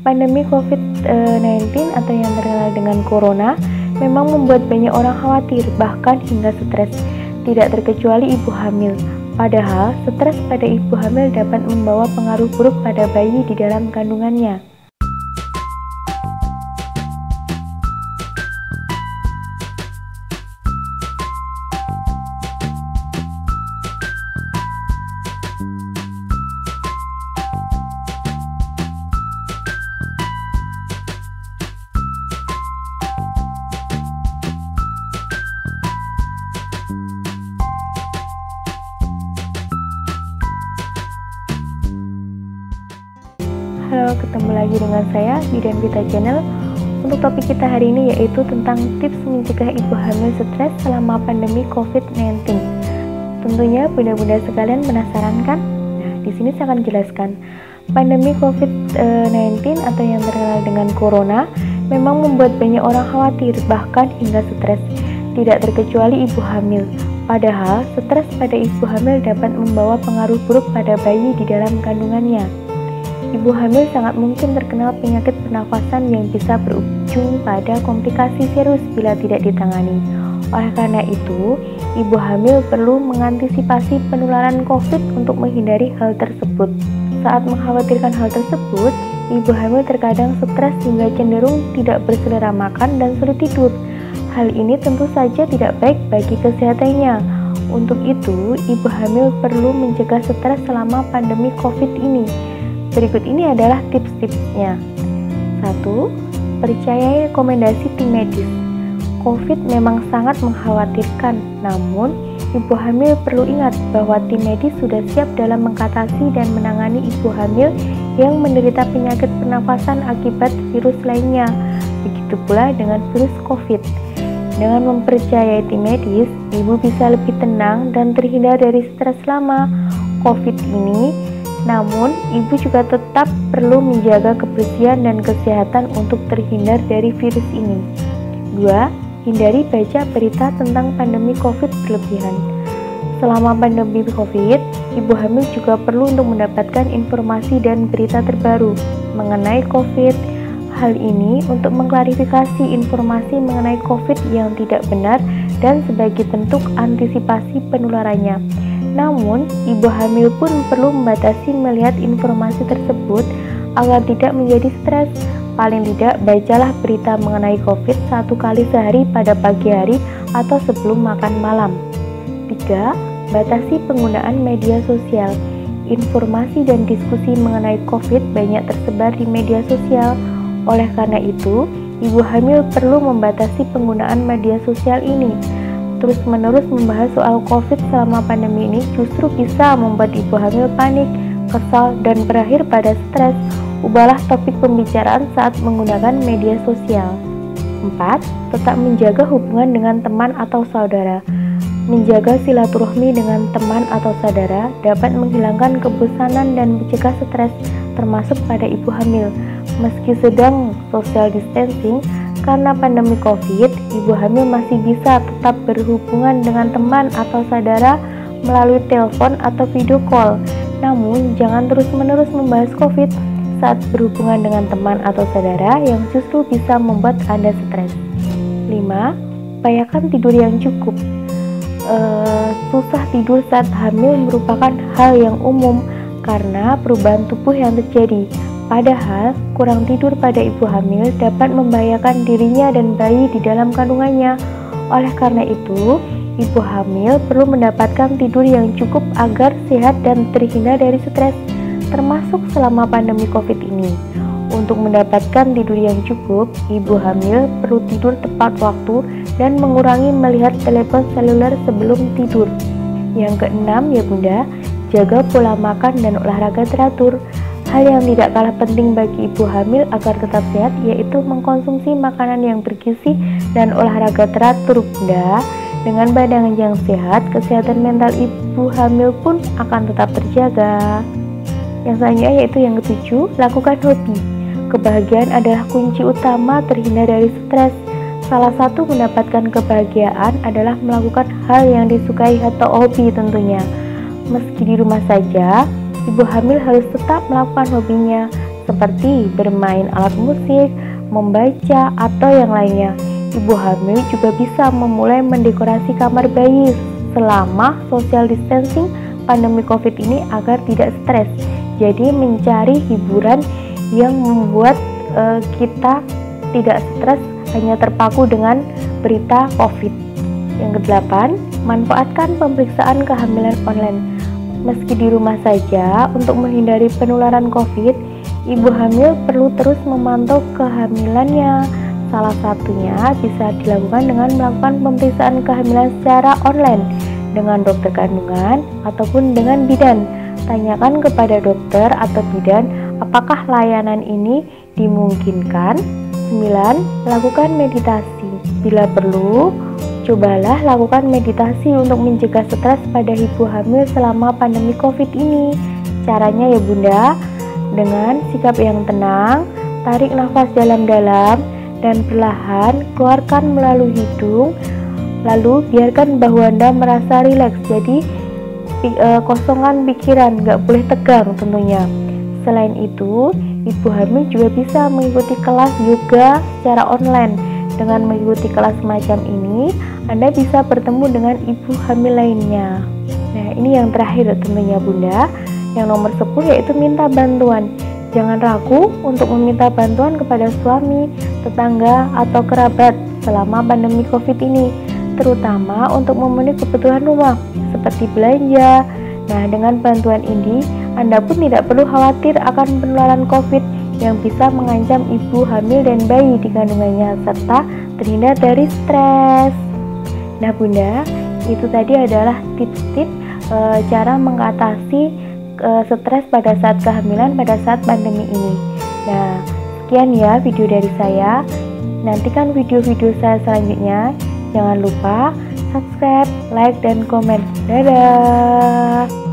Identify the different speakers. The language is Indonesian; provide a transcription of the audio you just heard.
Speaker 1: Pandemi COVID-19 atau yang terkenal dengan Corona memang membuat banyak orang khawatir, bahkan hingga stres, tidak terkecuali ibu hamil. Padahal, stres pada ibu hamil dapat membawa pengaruh buruk pada bayi di dalam kandungannya. Halo, ketemu lagi dengan saya Bidan Vita Channel. Untuk topik kita hari ini yaitu tentang tips mencegah ibu hamil stres selama pandemi COVID-19. Tentunya bunda-bunda sekalian penasaran kan? Nah, di sini saya akan jelaskan. Pandemi COVID-19 atau yang terkenal dengan Corona memang membuat banyak orang khawatir, bahkan hingga stres, tidak terkecuali ibu hamil. Padahal, stres pada ibu hamil dapat membawa pengaruh buruk pada bayi di dalam kandungannya. Ibu hamil sangat mungkin terkena penyakit pernafasan yang bisa berujung pada komplikasi serius bila tidak ditangani. Oleh karena itu, ibu hamil perlu mengantisipasi penularan COVID untuk menghindari hal tersebut. Saat mengkhawatirkan hal tersebut, ibu hamil terkadang stres hingga cenderung tidak berselera makan dan sulit tidur. Hal ini tentu saja tidak baik bagi kesehatannya. Untuk itu, ibu hamil perlu mencegah stres selama pandemi COVID ini. Berikut ini adalah tips-tipsnya. 1. Percayai rekomendasi tim medis. COVID memang sangat mengkhawatirkan, namun ibu hamil perlu ingat bahwa tim medis sudah siap dalam mengatasi dan menangani ibu hamil yang menderita penyakit pernafasan akibat virus lainnya. Begitu pula dengan virus COVID. Dengan mempercayai tim medis, ibu bisa lebih tenang dan terhindar dari stres selama COVID ini. Namun, ibu juga tetap perlu menjaga kebersihan dan kesehatan untuk terhindar dari virus ini. 2. Hindari baca berita tentang pandemi COVID berlebihan. Selama pandemi COVID, ibu hamil juga perlu untuk mendapatkan informasi dan berita terbaru mengenai COVID. Hal ini untuk mengklarifikasi informasi mengenai COVID yang tidak benar dan sebagai bentuk antisipasi penularannya. Namun, ibu hamil pun perlu membatasi melihat informasi tersebut agar tidak menjadi stres. Paling tidak, bacalah berita mengenai COVID 1 kali sehari pada pagi hari atau sebelum makan malam. 3. Batasi penggunaan media sosial. Informasi dan diskusi mengenai COVID banyak tersebar di media sosial. Oleh karena itu, ibu hamil perlu membatasi penggunaan media sosial ini. Terus-menerus membahas soal COVID selama pandemi ini justru bisa membuat ibu hamil panik, kesal, dan berakhir pada stres. Ubahlah topik pembicaraan saat menggunakan media sosial. 4. Tetap menjaga hubungan dengan teman atau saudara. Menjaga silaturahmi dengan teman atau saudara dapat menghilangkan kebosanan dan mencegah stres, termasuk pada ibu hamil. Meski sedang social distancing, karena pandemi COVID, ibu hamil masih bisa tetap berhubungan dengan teman atau saudara melalui telepon atau video call. Namun, jangan terus-menerus membahas COVID saat berhubungan dengan teman atau saudara yang justru bisa membuat Anda stres. 5. Upayakan tidur yang cukup. Susah tidur saat hamil merupakan hal yang umum karena perubahan tubuh yang terjadi. Padahal, kurang tidur pada ibu hamil dapat membahayakan dirinya dan bayi di dalam kandungannya. Oleh karena itu, ibu hamil perlu mendapatkan tidur yang cukup agar sehat dan terhindar dari stres, termasuk selama pandemi COVID ini. Untuk mendapatkan tidur yang cukup, ibu hamil perlu tidur tepat waktu dan mengurangi melihat telepon seluler sebelum tidur. Yang keenam ya bunda, jaga pola makan dan olahraga teratur. Hal yang tidak kalah penting bagi ibu hamil agar tetap sehat yaitu mengkonsumsi makanan yang bergizi dan olahraga teratur bunda. Dengan badan yang sehat, kesehatan mental ibu hamil pun akan tetap terjaga. Yang selanjutnya yaitu yang ketujuh, lakukan hobi. Kebahagiaan adalah kunci utama terhindar dari stres. Salah satu mendapatkan kebahagiaan adalah melakukan hal yang disukai atau hobi tentunya. Meski di rumah saja, ibu hamil harus tetap melakukan hobinya seperti bermain alat musik, membaca, atau yang lainnya. Ibu hamil juga bisa memulai mendekorasi kamar bayi selama social distancing pandemi COVID ini agar tidak stres. Jadi mencari hiburan yang membuat kita tidak stres hanya terpaku dengan berita COVID. Yang kedelapan, manfaatkan pemeriksaan kehamilan online. Meski di rumah saja, untuk menghindari penularan COVID, ibu hamil perlu terus memantau kehamilannya. Salah satunya bisa dilakukan dengan melakukan pemeriksaan kehamilan secara online dengan dokter kandungan ataupun dengan bidan. Tanyakan kepada dokter atau bidan apakah layanan ini dimungkinkan. 9. Lakukan meditasi. Bila perlu, cobalah lakukan meditasi untuk mencegah stres pada ibu hamil selama pandemi COVID ini. Caranya ya Bunda, dengan sikap yang tenang, tarik nafas dalam-dalam dan perlahan keluarkan melalui hidung. Lalu biarkan bahu Anda merasa rileks. Jadi kosongkan pikiran, gak boleh tegang tentunya. Selain itu, ibu hamil juga bisa mengikuti kelas yoga secara online. Dengan mengikuti kelas semacam ini, Anda bisa bertemu dengan ibu hamil lainnya. Nah, ini yang terakhir tentunya Bunda. Yang nomor 10 yaitu minta bantuan. Jangan ragu untuk meminta bantuan kepada suami, tetangga, atau kerabat selama pandemi COVID ini, terutama untuk memenuhi kebutuhan rumah seperti belanja. Nah, dengan bantuan ini, Anda pun tidak perlu khawatir akan penularan COVID yang bisa mengancam ibu hamil dan bayi di kandungannya, serta terhindar dari stres. Nah Bunda, itu tadi adalah tips-tips cara mengatasi stres pada saat kehamilan pada saat pandemi ini. Nah, sekian ya video dari saya. Nantikan video-video saya selanjutnya. Jangan lupa subscribe, like, dan komen. Dadah!